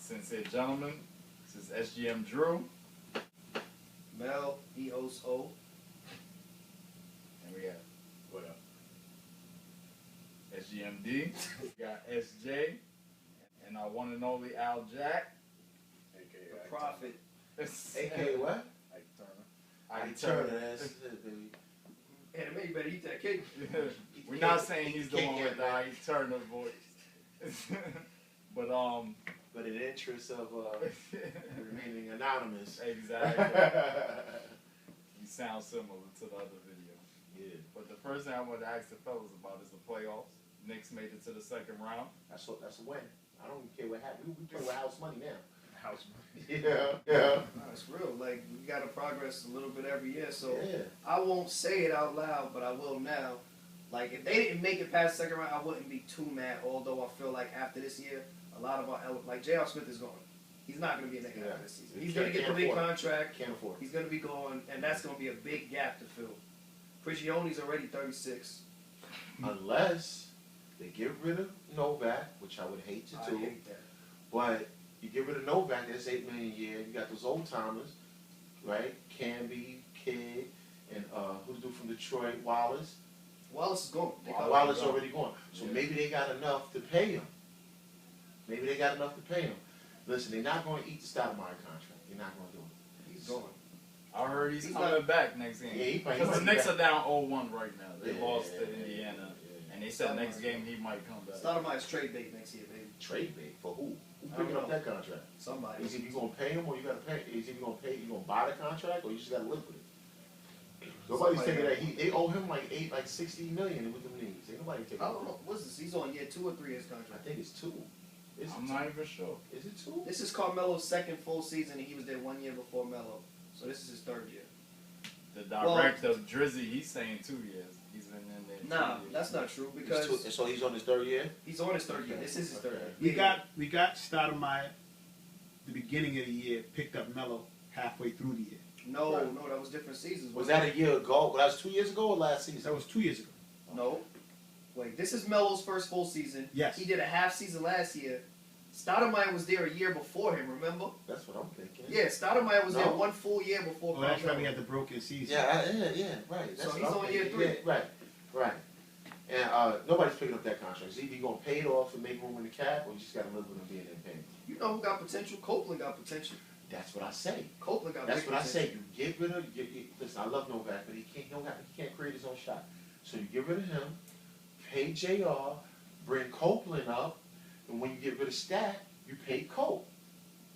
Sincere Gentlemen. This is SGM Drew. Mel, EOSO. And we got, what up? SGMD. We got SJ. And our one and only Al Jack. AKA the Prophet. AKA what? Ike Turner. That's it, baby. Anime, you better eat that cake. We're not saying he's the one with the Ike Turner voice. But in the interest of remaining anonymous. Exactly. He sounds similar to the other video. Yeah. But the first thing I want to ask the fellas about is the playoffs. Knicks made it to the second round. That's a win. I don't even care what happened. We play with house money now. House money. Yeah. No, it's real. Like, we got to progress a little bit every year. So Yeah. I won't say it out loud, but I will now. Like, if they didn't make it past the second round, I wouldn't be too mad. Although I feel like after this year, a lot of our, like J.R. Smith is going. He's not going to be in the NFL this season. He's going to get the big contract. Can't afford it. He's going to be going, and that's going to be a big gap to fill. Prigioni's already 36. Unless they get rid of Novak, which I would hate to do. I hate that. But you get rid of Novak, that's $8 million a year. You got those old timers, right? Camby, Kidd, and who's the dude from Detroit, Wallace. Wallace is gone. Wallace already gone. So Yeah. maybe they got enough to pay him. Listen, they're not going to eat the Stoudemire contract. They're not going to do it. He's gone. I heard he's coming not back next game. Yeah, he might Because the be Knicks back. are down 0-1 right now. They Yeah, lost to yeah, Indiana. yeah. And they said Stoudemire's next game he might come back. Stoudemire's trade bait next year, baby. Trade bait for who? Who I don't picking up know. that contract? Somebody. Is it you going to pay him or you got to pay? Is it you going to pay? You going to buy the contract or you just got to live with it? Nobody's taking that. They owe him like $60 million with the knees. Ain't nobody taking. I don't know. What's this? He's on year 2 or 3 his I contract. think it's 2. Is I'm it not 2? even sure. Is it 2? This is Carmelo's second full season, and he was there 1 year before Melo. So this is his 3rd year. The director of Drizzy, he's saying 2 years. He's been in there. Nah, 2 years. that's not true because So he's on his 3rd year. he's on his 3rd year. This is his 3rd year. We got Stoudemire the beginning of the year, picked up Melo halfway through the year. No, Right. no, that was different seasons. Was that a year ago? That was 2 years ago or last season? That was 2 years ago. No. Wait, this is Melo's first full season. Yes. He did a half season last year. Stoudemire was there a year before him, remember? That's what I'm thinking. Yeah, Stoudemire was there No. 1 full year before Oh, that's Carmelo. right. We had the broken season. Yeah, right. That's So what he's I'm on year thinking. 3. Yeah, right. And nobody's picking up that contract. So either you're going to pay it off and make room in the cap or you just got to live with him being in pain. You know who got potential? Copeland got potential. That's what I say. Copeland got That's big what I potential. say. You get rid of. Listen, I love Novak, but he can't create his own shot. So you get rid of him, pay Jr., bring Copeland up, and when you get rid of Stat, you pay Cope.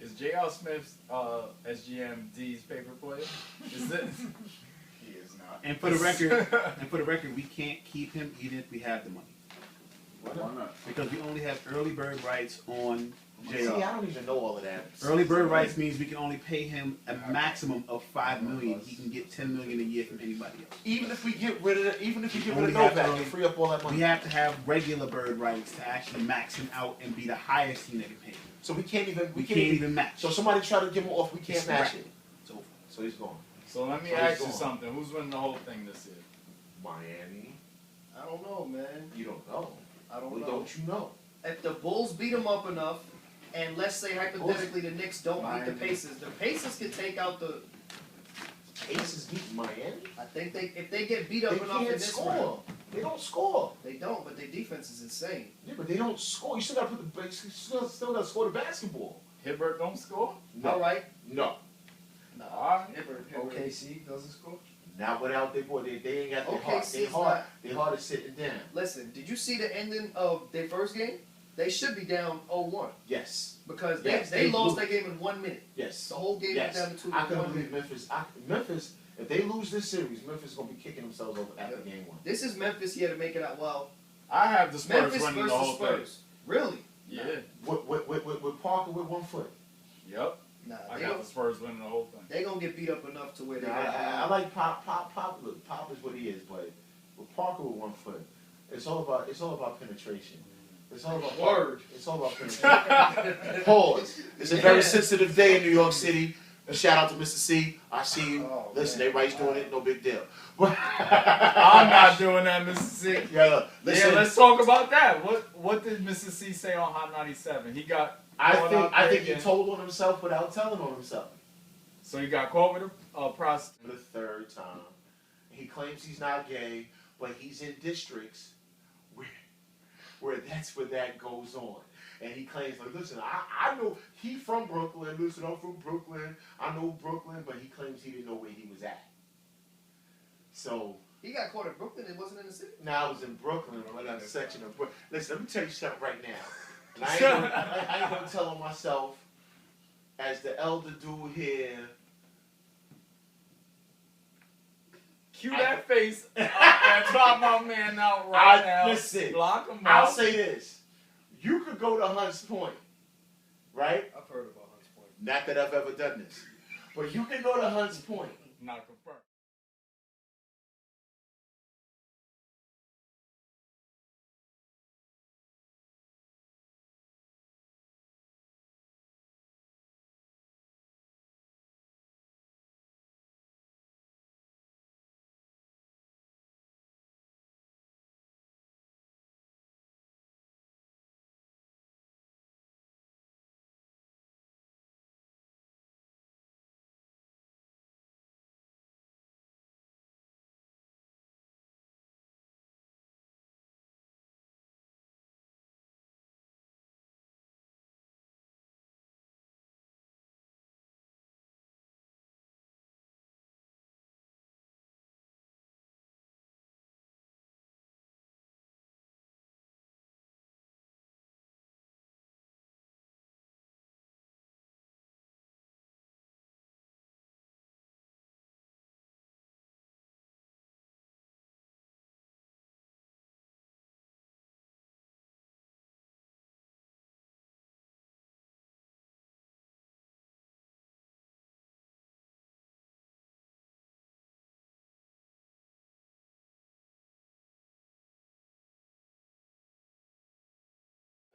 Is J.R. Smith's SGMD's favorite player? Is it? He is not. And for the record, we can't keep him even if we have the money Why not? because we only have early bird rights on See, JR. I don't even know all of that. Early bird rights means we can only pay him a maximum of $5 million. He can get $10 million a year from anybody else. Even if we get rid of Only have Novak early- and free up all that money. We have to have regular bird rights to actually max him out and be the highest team that can pay him. So we can't even. We can't even match. So somebody try to give him off. We can't It's match right. it. It's over. So he's gone. So let me So ask he's you gone. something. Who's winning the whole thing this year? Miami. I don't know, man. You don't know. I don't Well, know. don't you know? If the Bulls beat them up enough, and let's say hypothetically the Knicks don't beat the Pacers can take out the. Aces beat Miami. I think if they get beat up They enough in can't this score. round, They don't score. they don't. But their defense is insane. Yeah, but they don't score. You still got to put the. You still got to score the basketball. Hibbert don't score? No. All right. No. Nah. Alright. Hibbert. OKC doesn't score? Not without their boy. They ain't got their OKC heart. They is hard. not- They hard is sitting down. Listen, did you see the ending of their first game? They should be down 0-1 Yes. because Yes, they they lost blew. that game in 1 minute. Yes. The whole game Yes. went down to 2 I in couldn't 1 believe minute. Memphis. If they lose this series, Memphis is gonna be kicking themselves over after Yeah. game 1. This is Memphis here to make it out. Well, I have the Spurs Memphis running the versus whole Spurs. Really? thing. Yeah. With Parker with 1 foot. Yep. Nah, I they got don't, the Spurs winning the whole thing. they gonna get beat up enough to where they. I like Pop. Look, Pop is what he is, but with Parker with 1 foot, it's all about penetration. It's all about Word. It's all about penetration. Pause. It's a very sensitive day in New York City. Shout out to Mr. C. I see you. Oh, Listen, man. everybody's doing it. No big deal. I'm not doing that, Mr. C. Yeah, listen. Yeah, let's talk about that. What did Mr. C say on Hot 97? He got I think he told on himself without telling on himself. So he got caught with a prostitute. For the third time. He claims he's not gay, but he's in districts where that's where that goes on. And he claims, like, listen, I know he from Brooklyn. Listen, I'm from Brooklyn. I know Brooklyn, but he claims he didn't know where he was at. So he got caught in Brooklyn. It wasn't in the city. now I was in Brooklyn, or that section of Brooklyn. Listen, let me tell you something right now. And I ain't gonna tell on myself as the elder dude here. Cue that face and drop my man out right now. Listen, block him I'll out. say this. You could go to Hunts Point, right? I've heard about Hunts Point. Not that I've ever done this. But you can go to Hunts Point. Not confirmed.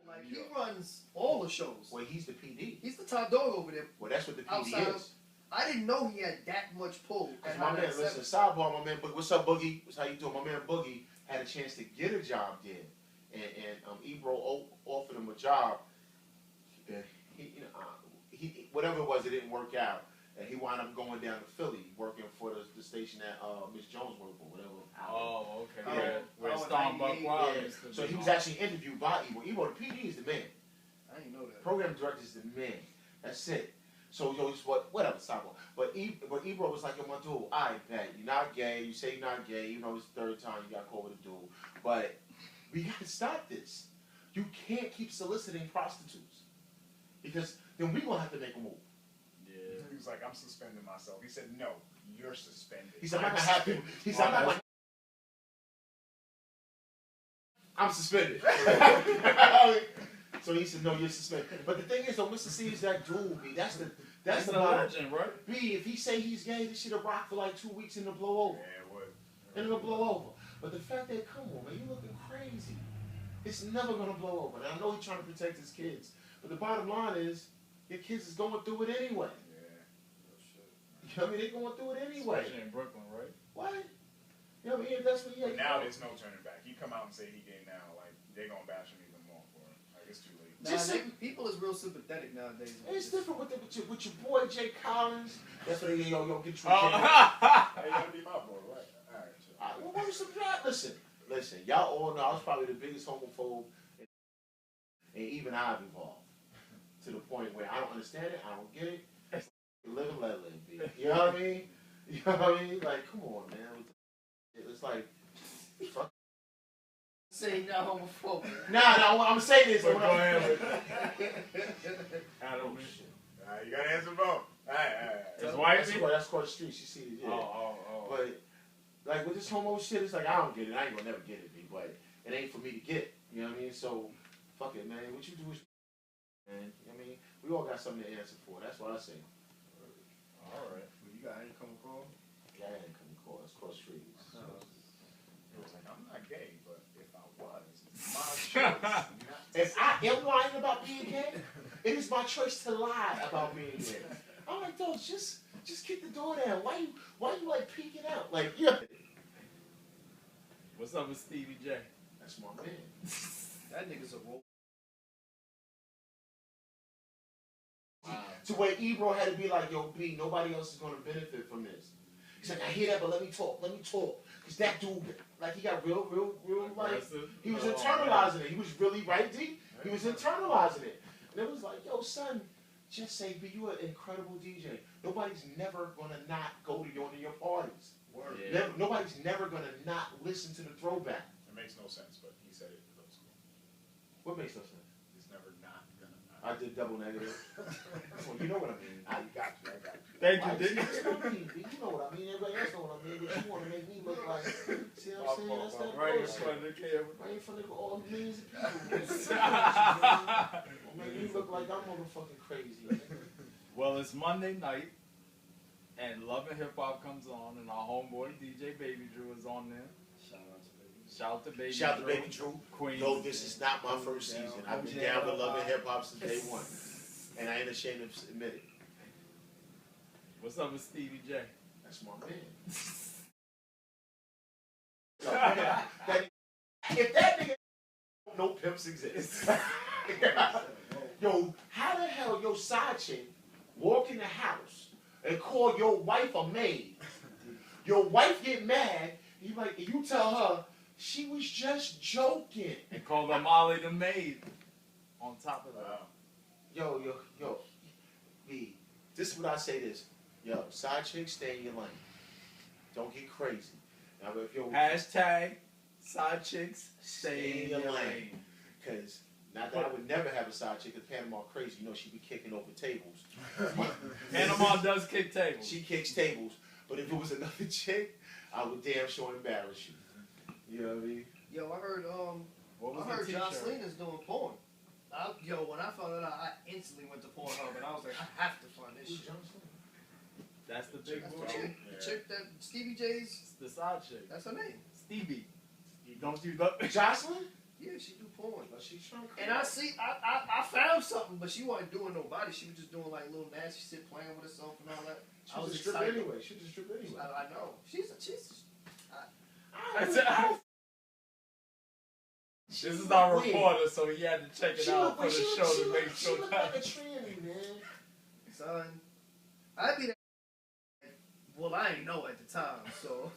Like, he runs all the shows. Well, he's the PD. He's the top dog over there. Well, that's what the PD Outside is. I didn't know he had that much pull. At My man, listen, sidebar, my man, what's up, Boogie? What's how you doing? My man Boogie had a chance to get a job there, and Ebro offered him a job. He whatever it was, it didn't work out, and he wound up going down to Philly, working for the station that Miss Jones worked for, whatever. Oh, okay. Yeah. Where Starbuck Wild used to So be. he was actually interviewed by Ebro. Ebro, the PD is the man. I didn't know that. Program director is the man. That's it. So whatever, stop. But Ebro was like, yo, my dude, I bet you're not gay. You say you're not gay. You know it's the third time you got caught with a dude. But we got to stop this. You can't keep soliciting prostitutes because then we gonna have to make a move. Yeah. He was like, I'm suspending myself. He said, no, you're suspended. He said, I'm not happy. He said, I'm suspended. So he said, no, you're suspended. But the thing is, though, Mr. C is that dude, B. That's the legend, right? B, if he say he's gay, this shit'll rock for like 2 weeks and it'll blow over. Yeah, it would. And it'll blow over. But the fact that, come on, man, you looking crazy. It's never gonna blow over. And I know he's trying to protect his kids. But the bottom line is, your kids is going through it anyway. Yeah. Oh, shit. You know what I mean? They're going through it anyway. Especially in Brooklyn, right? What? You know what I mean? That's what he But now there's no turning back. He come out and say he gay now, like, they're gonna bash him even more for it. Like, it's too late. People is real sympathetic nowadays. It's different with your boy Jay Collins. That's what they yo get you. Hey, you gotta be my boy, right? Alright, sure. Well, what was the plot? Listen, y'all all know I was probably the biggest homophobe, and even I've evolved to the point where I don't understand it, I don't get it. Live and let live, B. You know what I mean? You know what I mean? Like, come on, man. It's like, fuck. Say not homophobic. Nah, I'm saying this. But go ahead with Adam, You gotta answer the phone. Alright. his wife. That's across the street. She see it. Yeah. Oh. But like with this homo shit, it's like I don't get it. I ain't gonna never get it, B. But it ain't for me to get. You know what I mean? So fuck it, man. What you do is, man. You know what I mean, we all got something to answer for. That's what I say. All right. You got any come call? Yeah, I ain't coming call. It's cross streets. So. It was like, I'm not gay, but if I was, it's my choice. If I am lying about being gay, it is my choice to lie about being gay. I'm like, dog, just kick the door down. Why you like peeking out? Like, yeah. What's up with Stevie J? That's my man. That nigga's a roll. to where Ebro had to be like, yo, B, nobody else is gonna benefit from this. He's like, I hear that, but let me talk. Cause that dude, like, he got real, like, he was internalizing it. He was really right, D. He was internalizing it. And it was like, yo, son, just say, B, you an incredible DJ. Nobody's never gonna not go to one of your parties. Yeah. Nobody's never gonna not listen to the throwback. It makes no sense, but he said it in middle school. What makes no sense? He's never not gonna. I did double negative. Well, you know what I mean. I got you. Thank Why you, Dick. you know what I mean. Everybody else know what I mean. But you want to make me look like, see what I'm saying? That's that Right in bullshit. front of the camera. Right in front of all millions of people. Make me look like I'm motherfucking crazy. Well, it's Monday night, and Love and Hip Hop comes on, and our homeboy DJ Baby Drew is on there. Shout out to Baby Drew. Shout out to Baby Drew. Queens. No, this is not my first season. I've been down with Love and Hip Hop since day one. And I ain't ashamed to admit it. What's up with Stevie J? That's my man. If that nigga no pimps exist. Yo, how the hell your side chick walk in the house and call your wife a maid? Your wife get mad, you tell her she was just joking. And call her Molly the maid. On top of that. Yo, B, this is what I say this. Yo, side chick, stay in your lane. Don't get crazy. Now, if you're Hashtag side chicks stay in your lane. Because not that I would never have a side chick, because Panama crazy. You know, she be kicking over tables. Panama does kick tables. She kicks tables. But if it was another chick, I would damn sure embarrass you. You know what I mean? Yo, I heard What was I heard the t-shirt? Jocelyn is doing porn. When I found that out, I instantly went to Pornhub and I was like, I have to find this shit. That's the big That's the boy. chick, the chick that Stevie J's. It's the side chick. That's her name. Stevie. Don't you look? Jocelyn? Yeah, she do porn. But she's trying to And I found something, but she wasn't doing nobody. She was just doing like little nasty shit, playing with herself and all that. I was She's a stripper excited. anyway. She's a stripper anyway. I know. She's. This is our reporter, so he had to check it out for the show to make She sure look that. like a tranny, man. Son, I'd be that. Well, I ain't know at the time, so.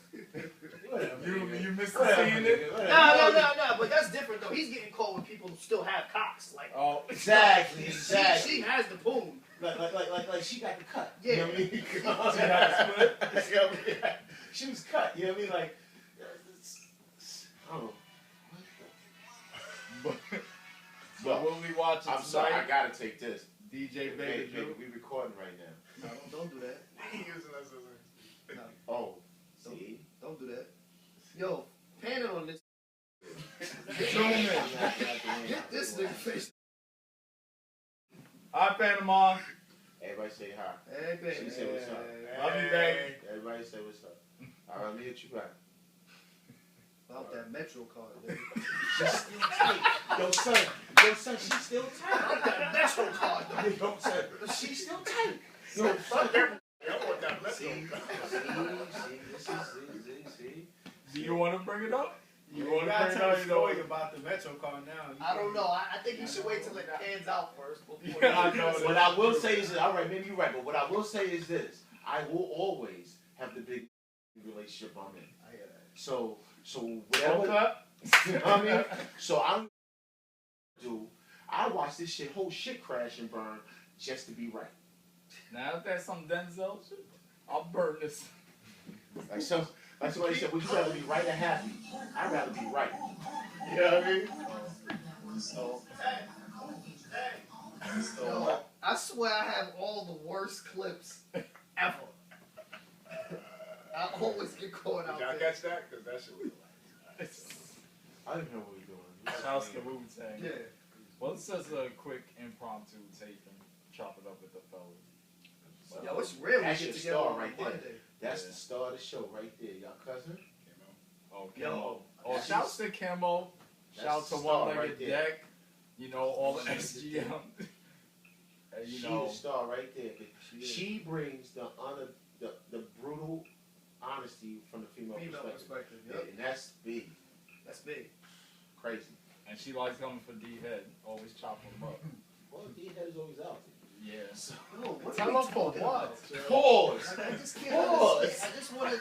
You missed seeing it? No, but that's different though. He's getting caught when people still have cocks. Like, Oh, Exactly. she has the poon. Like she got the cut. Yeah. You know what I mean? she had a split. You know what I mean? She was cut. You know what I mean? Like, I don't know. But we'll be watching I'm sorry. I tonight. gotta take this. DJ Baby Drew. We recording right now. No, don't do that. He using us as a. No, Oh, see? don't do that. Yo, panning on this. Zoom in. Get this nigga face. Hi, Panama. Everybody say hi. Hey, baby. She say what's up. Love you, baby. Everybody say what's up. All right, let me hit you back. About that Metro card, baby. She's still tight. Yo, son, she's still tight. About that Metro card, though. Yo, son, she's still tight. Yo, I want that see. Do you want to bring it up? You You want to gotta bring it tell up? a story about the Metro card now. I don't know. I think you should wait till it pans out first before. Yeah, I know. What I will say is, all right, maybe you're right, but what I will say is this: I will always have the big relationship I'm in. I hear that. So Full whatever. cut? You know what I mean? So I watch this whole shit crash and burn just to be right. Now if that's some Denzel shit, I'll burn this. Like somebody said, would you rather be right or happy? I'd rather be right. You know what I mean? So, yo, I swear I have all the worst clips ever. I always get caught out Y'all there. catch that? Because that shit was I didn't know what we were doing. Shouts to Wu-Tang. Yeah. Well, it's just a quick impromptu taping. Chop it up with the fellas. Yo, it's rare we That's get your together star on right there. Monday. That's the star of the show right there, y'all cousin. Oh, Yo, Kimbo. Oh, that's shouts to Kimbo. That's Shout to the star One Legged right there. Deck. You know, all the SGM. And, you She know, the star right there. She brings the brutal honesty from the female perspective. Yep. Yeah, and that's big. That's big. Crazy. and she likes coming for D-Head. Always chop him up. Well, D-Head is always out there. Yeah. So, what Tell are we us for talking what? about? pause. I just can't Pause. understand. I just want to.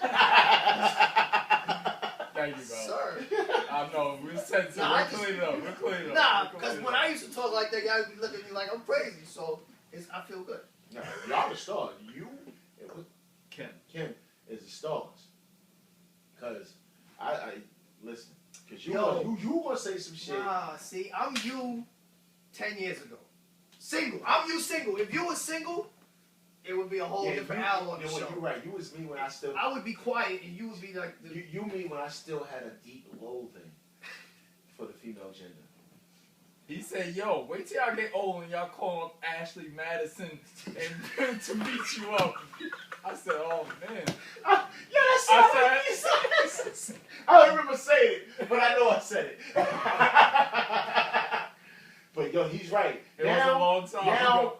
Thank you, bro. Sir. I know, we're sensitive. Nah, We're I just- cleaning up. We're cleaning up. Nah, We're because cleaning when up. I used to talk like that, y'all would be looking at me like I'm crazy. So I feel good. No, y'all the stars. You, Kim. is the stars. Cause I listen. Cause you Yo. you gonna say some shit. Nah, see, I'm you 10 years ago. Single. I'm you single. If you was single, it would be a whole different hour on the show. You're right. You was me when I still. I would be quiet and you would be like the. You me when I still had a deep loathing for the female gender. He said, yo, wait till y'all get old and y'all call up Ashley Madison and to meet you up. I said, oh, man. Yeah, that's I don't remember saying it, but I know I said it. But yo, he's right. It was a long time now, ago.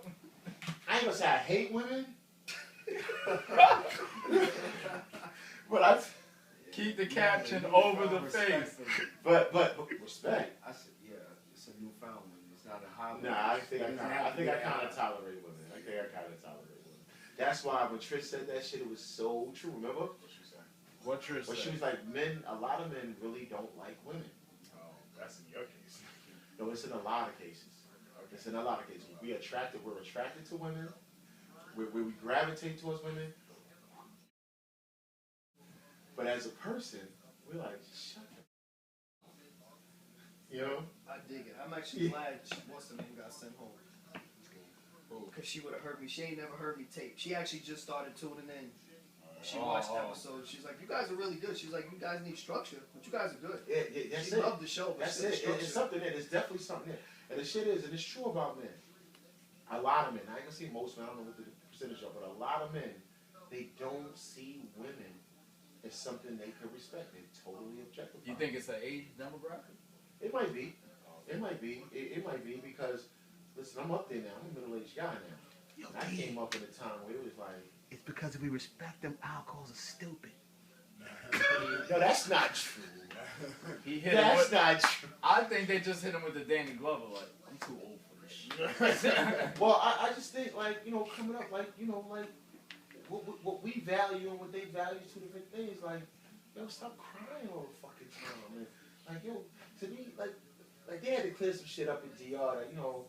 I ain't gonna say I hate women, but I. Keep the caption over the face. But respect. I said, yeah, it's a newfound one. It's not a high one. Nah, I think I kind of tolerate women. That's why when Trish said that shit, it was so true. Remember? What you say? What Trish When she said? was like, a lot of men really don't like women. Oh, that's in your case. No, it's in a lot of cases. It's in a lot of cases. We're attracted to women. We gravitate towards women. But as a person, we're like, shut up. You know? I dig it. I'm actually glad what's the name got sent home. Because she would have heard me. She ain't never heard me tape. She actually just started tuning in. She watched episodes. She's like, you guys are really good. She's like, you guys need structure, but you guys are good. That's She it. loved the show. But That's she said it. structure. It's something there. There's definitely something there. And the shit is, and it's true about men. A lot of men, I ain't gonna say most men, I don't know what the percentage are, but a lot of men, they don't see women as something they can respect. They totally objectify. You think it's an age demographic? It might be. It might be. It might be because, listen, I'm up there now. I'm a middle-aged guy now. Yo, And I came up in a time where it was like, it's because if we respect them, our calls are stupid. no, that's not true. He hit him That's with, not true. I think they just hit him with the Danny Glover, like, I'm too old for this shit. Well, I just think, like, you know, coming up, like, you know, like, what we value and what they value, two different things. Like, yo, stop crying all the fucking time, man. Like, yo, to me, like they had to clear some shit up in DR that, you know,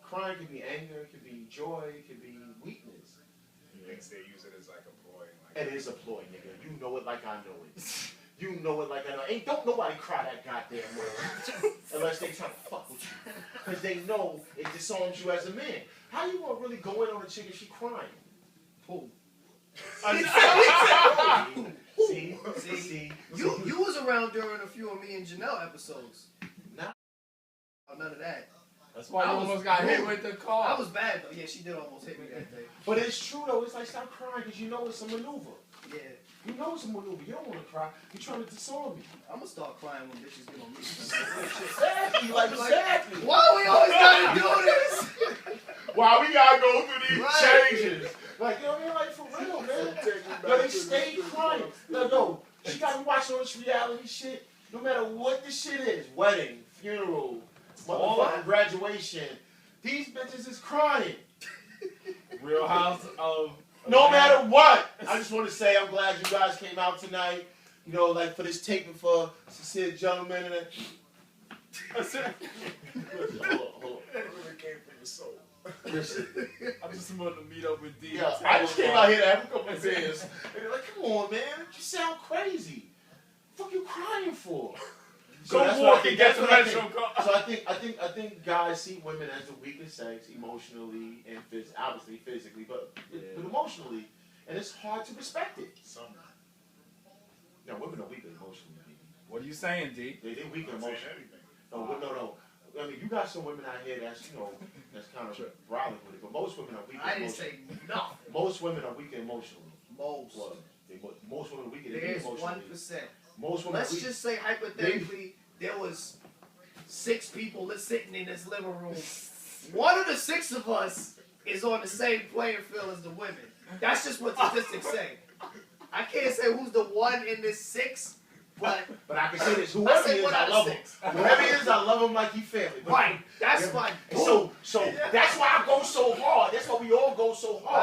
crying can be anger, it can be joy, it can be weakness. He thinks they use it as like a ploy. Like, It is a ploy, nigga. You know it like I know it. You know it like I know it. Ain't don't nobody cry that goddamn word. Unless they try to fuck with you. Because they know it disarms you as a man. How you gonna really go in on a chick if she crying? Who? See? You was around during a few of me and Janelle episodes. Nah. Oh, none of that. That's why you almost got hit with the car. I was bad though. Yeah, she did almost hit me that day. But it's true though. It's like stop crying because you know it's a maneuver. Yeah. You know it's a maneuver. You don't want to cry. You're trying to disarm me. I'm gonna start crying when bitches get on me. Exactly. Like exactly. Why we always gotta do this? Why we gotta go through these Right. changes? Like, you know what I mean? Like, for real, man. Yo, they stay crying. Yo, she got me watching all this reality shit. No matter what the shit is, wedding, funeral, motherfucking graduation, these bitches is crying. Real House of... No matter what. I just want to say I'm glad you guys came out tonight. You know, like for this taping for Sincere Gentlemen. And hold on. it really came from your soul. Listen. I just wanted to meet up with D. Yeah, I just came out here to have a couple of beers. And they're like, come on, man. You sound crazy. What the fuck you crying for? Go that's walk what I and get the think. metro car. So I think guys see women as the weaker sex emotionally and obviously physically, but emotionally, and it's hard to respect it. Some. No, women are weaker emotionally. What are you saying, D? They're weaker I'm saying emotionally. anything. No. I mean, you got some women out here that's, you know, that's kind of brolic with it, but most women are weaker I didn't emotionally. say nothing. Most women are weaker emotionally. Most. Well, most women are weaker than There's emotionally. 1%. Most women Let's are weaker. just say hypothetically there was 6 people sitting in this living room. One of the 6 of us is on the same playing field as the women. That's just what statistics say. I can't say who's the one in this 6, but I can say this: I whoever say he is, one I out of love him. 6. Whoever he is, I love him like he family. But Right. That's fine. So that's why I go so hard. That's why we we all go so hard.